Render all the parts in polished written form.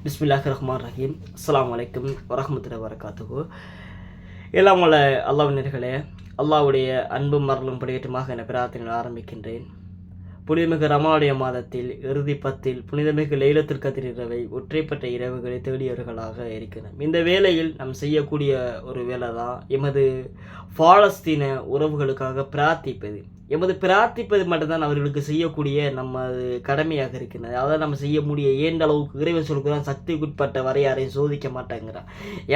பிஸ்மில்லாஹிர்ரஹ்மானிர்ரஹீம். அஸ்ஸலாமு அலைக்கும் வரஹ்மத்துல்லாஹி வபரகாத்துஹு. எல்லாம் வல்ல அல்லாஹ்வினர்களே, அல்லாஹ்வுடைய அன்பும் மரலும் படிக்கட்டுமாக என பிரார்த்தனை ஆரம்பிக்கின்றேன். புனிதமிகு ரமலானுடைய மாதத்தில் இறுதி பத்தில் புனிதமிகு லைலத்துல் கத்ர் இரவை ஒற்றைப்பட்ட இரவுகளை தேடியவர்களாக இருக்கிறோம். இந்த வேளையில் நாம் செய்யக்கூடிய ஒரு வேலை தான் எமது பாலஸ்தீன உறவுகளுக்காக பிரார்த்திப்பது. எமது பிரார்த்திப்பது மட்டும்தான் அவர்களுக்கு செய்யக்கூடிய நம்ம கடமையாக இருக்கின்றது. அதாவது நம்ம செய்ய முடிய ஏண்ட அளவுக்கு இறைவன் சொல்கிறான், சக்திக்குட்பட்ட வரை யாரையும் சோதிக்க மாட்டேங்கிறான்.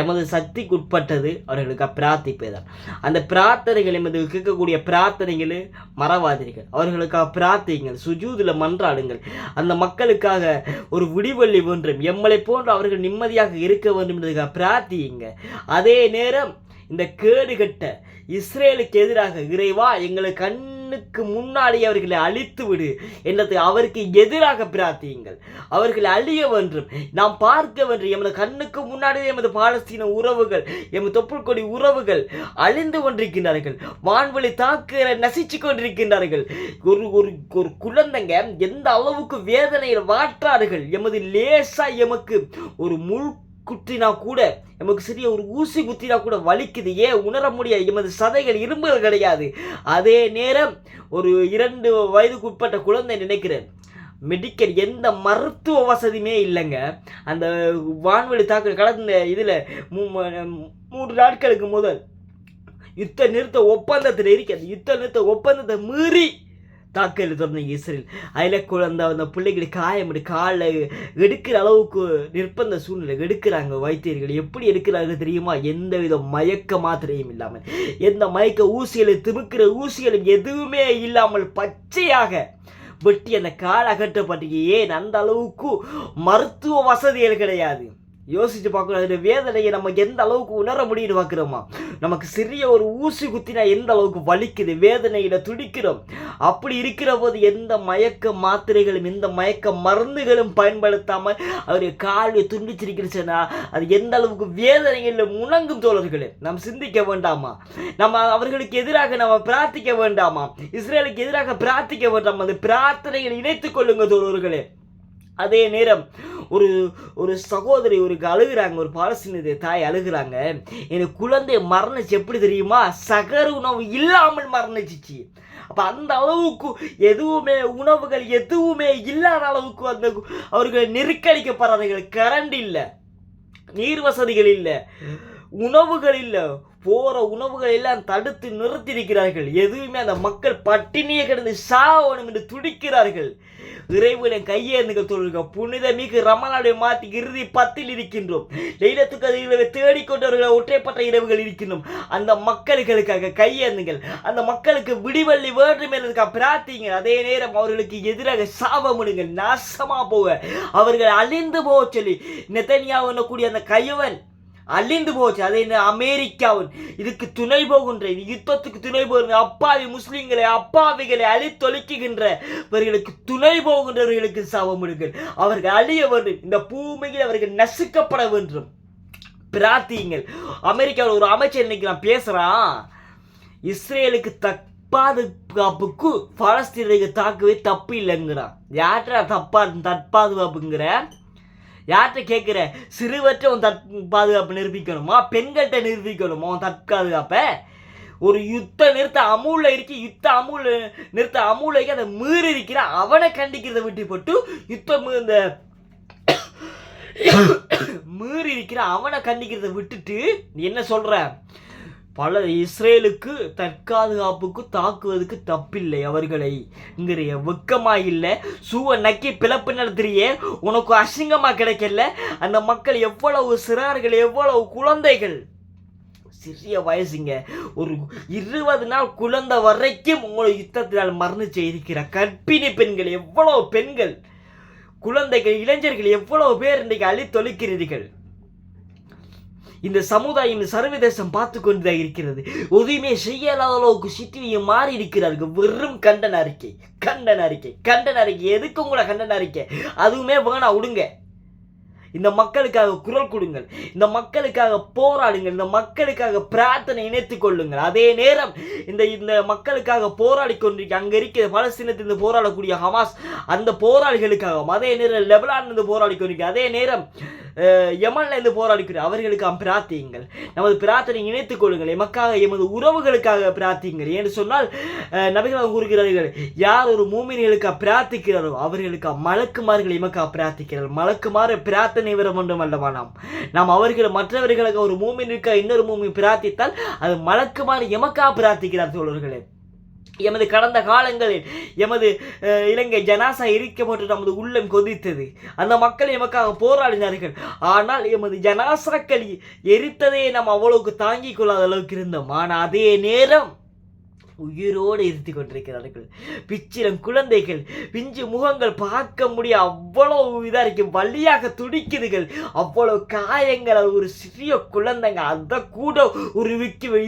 எமது சக்திக்குட்பட்டது அவர்களுக்கு பிரார்த்திப்பதுதான். அந்த பிரார்த்தனைகள் எமது கேட்கக்கூடிய பிரார்த்தனைகள் மறவாதீர்கள். அவர்களுக்காக பிரார்த்திங்கள், சுஜூதில் மன்றாடுங்கள். அந்த மக்களுக்காக ஒரு விடிவெள்ளி வேண்டும், எம்மளை போன்று அவர்கள் நிம்மதியாக இருக்க வேண்டும் என்பதுக்காக பிரார்த்தியுங்க. அதே நேரம் இந்த கேடுகட்ட இஸ்ரேலுக்கு எதிராக இறைவா எங்களை கண்ணுக்கு முன்னாடி அவர்களை அழித்து விடு என்றது அவருக்கு எதிராக பிரார்த்தியுங்கள். அவர்களை அழிய வேண்டும், நாம் பார்க்க வேண்டும். எமது கண்ணுக்கு முன்னாடியே எமது பாலஸ்தீன உறவுகள், எமது தொப்புள் கொடி உறவுகள் அழிந்து கொண்டிருக்கின்றார்கள். வான்வெளி தாக்குற நசிச்சு கொண்டிருக்கின்றார்கள். ஒரு குழந்தைங்க எந்த அளவுக்கு வேதனையில் வாற்றார்கள். எமது லேசா எமக்கு ஒரு முள் குத்தினா கூட, நமக்கு சிறிய ஒரு ஊசி குத்தினா கூட வலிக்குது. ஏன் உணர முடியாது? எமது சதைகள் இரும்புகள் கிடையாது. அதே நேரம் ஒரு 2 வயதுக்கு உட்பட்ட குழந்தை நினைக்கிறேன், மெடிக்கல் எந்த மருத்துவ வசதியுமே இல்லைங்க. அந்த வான்வெளி தாக்குதல் கடந்த இதில் 3 நாட்களுக்கு முதல் யுத்த நிறுத்த ஒப்பந்தத்தில் இருக்கிறது. யுத்த நிறுத்த ஒப்பந்தத்தை மீறி தாக்கல் தொடர்ந்து இஸ்ரேல். அதில் அந்த பிள்ளைகளுக்கு காயம் காலில் எடுக்கிற அளவுக்கு நிர்பந்த சூழ்நிலை எடுக்கிறாங்க வைத்தியர்கள். எப்படி எடுக்கிறாங்க தெரியுமா? எந்த வித மயக்க மாத்திரையும் இல்லாமல், எந்த மயக்க ஊசிகளை திமுக்கிற ஊசிகளும் எதுவுமே இல்லாமல் பச்சையாக வெட்டி அந்த கால் அகற்றப்பட்டு. ஏன் அந்த அளவுக்கு மருத்துவ வசதிகள் கிடையாது. யோசிச்சு பார்க்கணும். அதோட வேதனையை நம்ம எந்த அளவுக்கு உணர முடியும்னு பார்க்குறோமா? நமக்கு சிறிய ஒரு ஊசி குத்தினா எந்த அளவுக்கு வலிக்குது, வேதனையில துடிக்கிறோம். அப்படி இருக்கிற போது எந்த மயக்க மாத்திரைகளும் எந்த மயக்க மருந்துகளும் பயன்படுத்தாமல் அவருடைய காலை துண்டிச்சிருக்கிறச்சுன்னா அது எந்த அளவுக்கு வேதனைகளில் முணங்கும் தோழர்களே. நாம் சிந்திக்க வேண்டாமா? நம்ம அவர்களுக்கு எதிராக நம்ம பிரார்த்திக்க வேண்டாமா? இஸ்ரேலுக்கு எதிராக பிரார்த்திக்க வேண்டாமா? அந்த பிரார்த்தனைகளை இணைத்துக் கொள்ளுங்க தோழர்களே. அதே நேரம் ஒரு சகோதரி அழுகிறாங்க, ஒரு பாலஸ்தீன தாய் அழுகிறாங்க. எனக்கு குழந்தை மரணிச்சு. எப்படி தெரியுமா? சகர உணவு இல்லாமல் மரணிச்சிச்சு. அப்போ அந்த அளவுக்கு எதுவுமே உணவுகள் எதுவுமே இல்லாத அளவுக்கு அந்த அவர்கள் நெருக்கடிக்கப்படுறார்கள். கரண்ட் இல்லை, நீர் வசதிகள் இல்லை, உணவுகள் இல்லை. போகிற உணவுகள் எல்லாம் தடுத்து நிறுத்தியிருக்கிறார்கள். எதுவுமே அந்த மக்கள் பட்டினியை கிடந்து சாவணும் என்று துடிக்கிறார்கள். இறைவனை கையேந்துகள் தொழில்கள். புனிதமிகு ரமலானுடைய மாற்றி இறுதி 10 இருக்கின்றோம். லைலத்துல் கத்ரை தேடிக்கொண்டவர்களை ஒற்றைப்பட்ட இரவுகள் இருக்கின்றோம். அந்த மக்களுக்காக கையேந்துங்கள். அந்த மக்களுக்கு விடிவெள்ளி வேண்டும் என்பதற்காக பிரார்த்திங்க. அதே நேரம் அவர்களுக்கு எதிராக சாபமிடுங்கள். நாசமா போக, அவர்கள் அழிந்து போக சொல்லி நெதன்யாஹு என்னக்கூடிய அந்த கையவன் அழிந்து போச்சு. அதே அமெரிக்காவின் இதுக்கு துணை போகின்ற, யுத்தத்துக்கு துணை போகின்ற அப்பாவி முஸ்லிம்களை, அப்பாவிகளை அழித்தொழிக்குகின்றவர்களுக்கு துணை போகின்றவர்களுக்கு சாபமிடுங்கள். அவர்கள் அழிய வேண்டும். இந்த பூமியில் அவர்கள் நசுக்கப்பட வேண்டும். பிரார்த்தியுங்கள். அமெரிக்காவில் ஒரு அமைச்சர் இன்னைக்கு நான் பேசுறான், இஸ்ரேலுக்கு பாதுகாப்புக்கு பாலஸ்தீனருக்கு தாக்குவே தப்பு இல்லைங்கிறான். யார்டா தற்பாதுகாப்புங்கிற? யார்கிட்ட கேட்குற? சிறுவற்ற உன் பாதுகாப்பு நிரூபிக்கணுமா? பெண்கள்கிட்ட நிரூபிக்கணுமா உன் தற்பாதுகாப்பை? ஒரு யுத்த நிறுத்த அமூல இருக்கு, யுத்த அமூல நிறுத்த அமூலைக்கு அதை மீறி இருக்கிற அவனை கண்டிக்கிறத விட்டு போட்டு யுத்தம் இந்த மீறி இருக்கிற அவனை கண்டிக்கிறத விட்டுட்டு நீ என்ன சொல்ற? பல இஸ்ரேலுக்கு தற்காதுகாப்புக்கு தாக்குவதற்கு தப்பில்லை அவர்களை இங்கிற வெக்கமா இல்லை. சூவை நக்கி பிளப்பு நடத்துறியே, உனக்கு அசிங்கமா கிடைக்கல? அந்த மக்கள் எவ்வளவு சிறார்கள், எவ்வளவு குழந்தைகள், சிறிய வயசுங்க, ஒரு 20 நாள் குழந்தை வரைக்கும் உங்களை யுத்தத்தினால் மரணிச்சு இருக்கிற கர்ப்பிணி பெண்கள், எவ்வளவு பெண்கள், குழந்தைகள், இளைஞர்கள் எவ்வளவு பேர் இன்றைக்கு அழித்தொழிக்கிறீர்கள். இந்த சமுதாயம், இந்த சர்வதேசம் பார்த்து கொண்டுதான் இருக்கிறது. எதுவுமே செய்யலாத அளவுக்கு சிட்டியை மாறி இருக்கிறார்கள். வெறும் கண்டன அறிக்கை, கண்டன அறிக்கை, கண்டன அறிக்கை. எதுக்கு உங்களை கண்டன அறிக்கை? அதுவுமே வேணா விடுங்க. இந்த மக்களுக்காக குரல் கொடுங்கள், இந்த மக்களுக்காக போராடுங்கள், இந்த மக்களுக்காக பிரார்த்தனை இணைத்துக் கொள்ளுங்கள். அதே நேரம் இந்த மக்களுக்காக போராடி கொண்டிருக்க அங்க இருக்கிற பலஸ்தீனத்திலிருந்து போராடக்கூடிய ஹமாஸ் அந்த போராளிகளுக்காகவும், அதே நேரம் லெபனானிலிருந்து போராடி கொண்டிருக்க, அதே நேரம் யமன்ல இருந்து போராடிக்கிற அவர்களுக்கு பிரார்த்தியுங்கள். நமது பிரார்த்தனை இணைத்துக் கொள்ளுங்கள். எமக்காக எமது உறவுகளுக்காக பிரார்த்தியுங்கள். என்று சொன்னால் நபிகள் கூறுகிறார்கள், யார் ஒரு மூமின்களுக்காக பிரார்த்திக்கிறாரோ அவர்களுக்கு மலக்குமார்கள் எமக்காக பிரார்த்திக்கிறார்கள். மலக்குமாறு பிரார்த்தனை வர வேண்டும் அல்லவா? நாம் அவர்கள் மற்றவர்களுக்கு ஒரு மூமினுக்காக இன்னொரு மூமின் பிரார்த்தித்தால் அது மலக்குமாறு எமக்காக பிரார்த்திக்கிறார் தோழர்களே. எமது கடந்த காலங்களில் எமது இலங்கை ஜனாசா எரிக்கப்பட்டு நமது உள்ளம் கொதித்தது. அந்த மக்கள் எமக்காக போராடினார்கள். ஆனால் எமது ஜனாசாக்கள் எரித்ததே நாம் அவ்வளவுக்கு தாங்கிக் கொள்ளாத அளவுக்கு இருந்தோம். ஆனால் அதே நேரம் உயிரோடு இருத்தி கொண்டிருக்கிறார்கள். பிச்சிலம் குழந்தைகள், பிஞ்சு முகங்கள் பார்க்க முடிய அவ்வளவு இதாக இருக்கு, வழியாக துடிக்குதுகள், அவ்வளவு காயங்கள். ஒரு சிறிய குழந்தைங்க அதை கூட ஒரு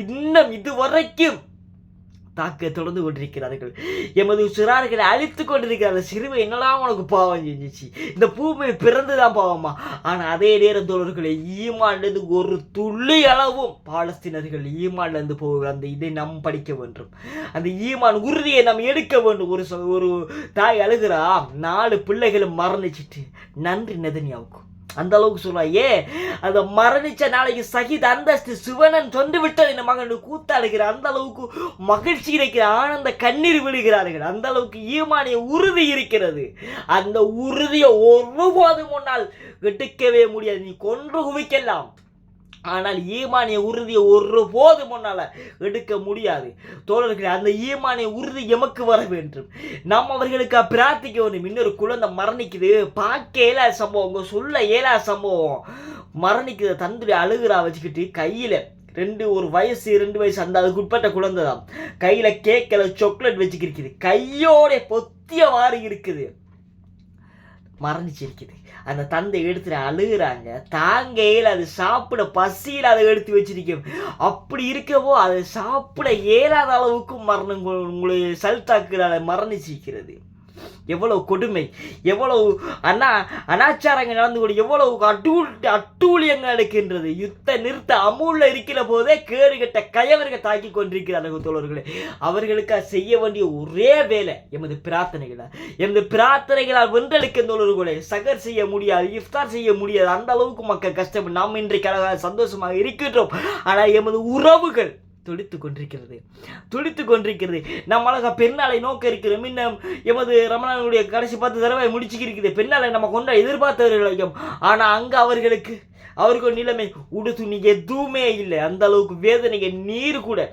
இன்னும் இதுவரைக்கும் தாக்க தொடர்ந்து கொண்டிருக்கிறார்கள். எமது சிறார்களை அழித்து கொண்டிருக்கிறார்கள். சிறுவை என்னெல்லாம் உனக்கு பாவம் செஞ்சிச்சு, இந்த பூமி பிறந்துதான் பாவமா? ஆனால் அதே நேரம் தோழர்களை ஈமான்லேருந்து ஒரு துளி அளவும் பாலஸ்தீனர்கள் ஈமான்லேருந்து போகிற அந்த இதை நாம் படிக்க வேண்டும். அந்த ஈமான் உறுதியை நாம் எடுக்க வேண்டும். ஒரு தாய் அழுகிறா, 4 பிள்ளைகளும் மரணிச்சிட்டு நன்றி நெதன்யாவுக்கு அந்த அளவுக்கு சொல்லுவா. அதை மரணிச்ச நாளைக்கு சகித அந்தஸ்து சிவனன் சொந்து விட்டது இந்த மகன் கூத்தாடுகிற அந்த அளவுக்கு மகிழ்ச்சி இருக்கிற ஆனந்த கண்ணீர் விழுகிறார்கள். அந்த அளவுக்கு ஈமானிய உறுதி இருக்கிறது. அந்த உறுதியை ஒருபோதும் முன்னால் எடுக்கவே முடியாது. நீ கொன்று குவிக்கலாம், ஆனால் ஈமானிய உறுதியை ஒருபோது முன்னால எடுக்க முடியாது தோழர்களே. அந்த ஈமானிய உறுதி எமக்கு வர வேண்டும். நாம் அவர்களுக்கு பிரார்த்திக்க வேண்டும். இன்னொரு குழந்தை மரணிக்குது, பார்க்க இயலாத சம்பவம், சொல்ல இயலாத சம்பவம். மரணிக்குது, தந்துடைய அழுகிறா வச்சுக்கிட்டு கையில 2 வயசு 2 வயசு அந்த அதுக்கு உட்பட்ட குழந்தை தான், கையில கேக்கல சாக்லேட் வச்சுக்கிருக்குது, கையோட பொத்திய வாரி இருக்குது, மரணிச்சிருக்குது. அந்த தந்தை எடுத்துட்டு அழுகுறாங்க, தாங்கையில் அது சாப்பிட பசியில் அதை எடுத்து வச்சிருக்கோம். அப்படி இருக்கவோ அதை சாப்பிட இயலாத அளவுக்கு மரணம் உங்களை சல்தாக்குறால மரணிச்சிருக்கிறது. எவ்வளவு கொடுமை, எவ்வளவு அனாச்சாரங்கள் நடந்து கொண்டு எவ்வளவு அட்டூழியங்கள் நடக்கின்றது. யுத்த நிறுத்த அமுல்ல இருக்கிற போதே கேடுகட்ட கயவர்கள் தாக்கி கொண்டிருக்கிறார்கள் தோழர்களே. அவர்களுக்கு செய்ய வேண்டிய ஒரே வேலை எமது பிரார்த்தனைகளால் வென்றெடுக்க தோழர்களே. சகர் செய்ய முடியாது, இஃப்தார் செய்ய முடியாது, அந்த அளவுக்கு மக்கள் கஷ்டப்பட்டு நாம் இன்றைக்கு சந்தோஷமாக இருக்கின்றோம். ஆனால் எமது உறவுகள் துடித்து கொண்டிருக்கிறது. நம்ம அழகா பெருநாளை நோக்க இருக்கிறோம். இன்னும் எமது ரமணானுடைய கடைசி 10 தடவை முடிச்சுக்கிறது. பெருநாளை நம்ம கொண்ட எதிர்பார்த்தவர்களையும், ஆனால் அங்கே அவர்கள் நிலைமை உடு துணி எதுவுமே இல்லை. அந்த அளவுக்கு வேதனைக்கு நீர் கூட,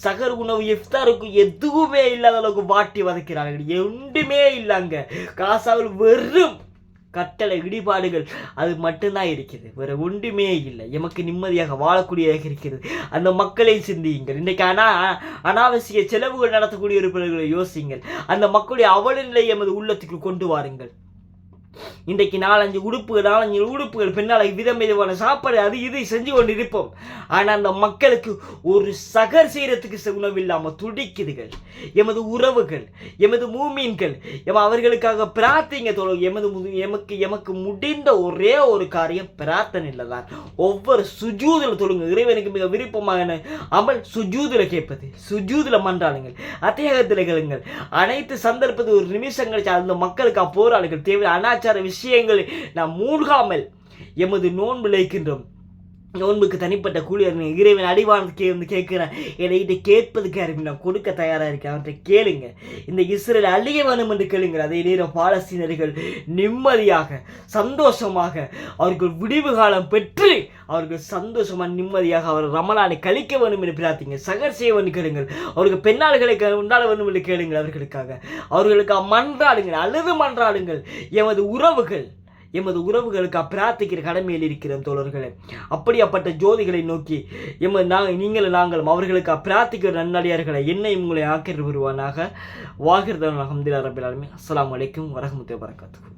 சகர் உணவு இஃப்தாருக்கு எதுவுமே இல்லாத அளவுக்கு வாட்டி வதைக்கிறார்கள். ஒன்றுமே இல்லை. அங்கே காசாவில் வெறும் கட்டளை இடிபாடுகள் அது மட்டும்தான் இருக்கிறது, வேற ஒன்றுமே இல்லை. எமக்கு நிம்மதியாக வாழக்கூடியதாக இருக்கிறது. அந்த மக்களை சிந்தியுங்கள். இன்றைக்கு அனாவசிய செலவுகள் நடத்தக்கூடிய இருப்பவர்களை யோசியுங்கள். அந்த மக்களுடைய அவல நிலை எமது உள்ளத்துக்கு கொண்டு வாருங்கள். இன்றைக்கு 4-5 உடுப்புகள் பின்னால் விதமான சாப்பாடு அது இது செஞ்சு கொண்டு இருப்போம். ஆனால் அந்த மக்களுக்கு ஒரு சகர் செய்யறதுக்கு உணவு இல்லாமல் துடிக்குதுகள். எமது உறவுகள், எமது மூமீன்கள், அவர்களுக்காக பிரார்த்திங்க தோழர். எமக்கு முடிந்த ஒரே ஒரு காரியம் பிரார்த்தனை தான். ஒவ்வொரு சுஜூதில் தொழுங்க. இறைவனுக்கு மிக விருப்பமான அமல் சுஜூதில் கேட்பது, சுஜூதில் மன்றாடுங்கள், அத்தியாகத்தில் கேளுங்கள். அனைத்து சந்தர்ப்பத்தில் ஒரு நிமிஷம் கழிச்சு அந்த மக்களுக்கு போராளிகள் தேவை. அனாச்சார விஷயங்களை நாம் மூழ்காமல் எமது நோன்பு இழைக்கின்றோம். நோன்புக்கு தனிப்பட்ட கூலி இறைவன் அடிவானத்துக்கு வந்து கேட்கிறேன். என்கிட்ட கேட்பதுக்கு யாருக்கு நான் கொடுக்க தயாராக இருக்கேன். அவற்றை கேளுங்க. இந்த இஸ்ரேல் அழிய வேணும் என்று கேளுங்க. அதே நேரம் பாலஸ்தீனர்கள் நிம்மதியாக சந்தோஷமாக அவர்கள் விடிவு காலம் பெற்று அவர்கள் சந்தோஷமாக நிம்மதியாக அவர் ரமலானை கழிக்க வேண்டும் என்று பிரார்த்திங்க. சகர் செய்ய வேண்டும் கேளுங்கள். அவர்கள் பெண்ணாள்களை உண்டாட வேண்டும் என்று கேளுங்கள். அவர்களுக்காக மன்றாடுங்கள், அழுது மன்றாடுங்கள். எமது உறவுகளுக்கு பிரார்த்திக்கிற கடமையில் இருக்கிறோம் தோழர்களே. அப்படிப்பட்ட ஜோதிகளை நோக்கி நாங்களும் அவர்களுக்கு பிரார்த்திக்கிற நன்னடியார்களை என்னை உங்களை ஆக்கிர வருவானாக. வாகிர்தான் அல்ஹம்துலில்லாஹி ரப்பில் ஆலமீன். அஸ்ஸலாமு அலைக்கும் வரஹ்மத்துல்லாஹி வபரகாத்துஹு.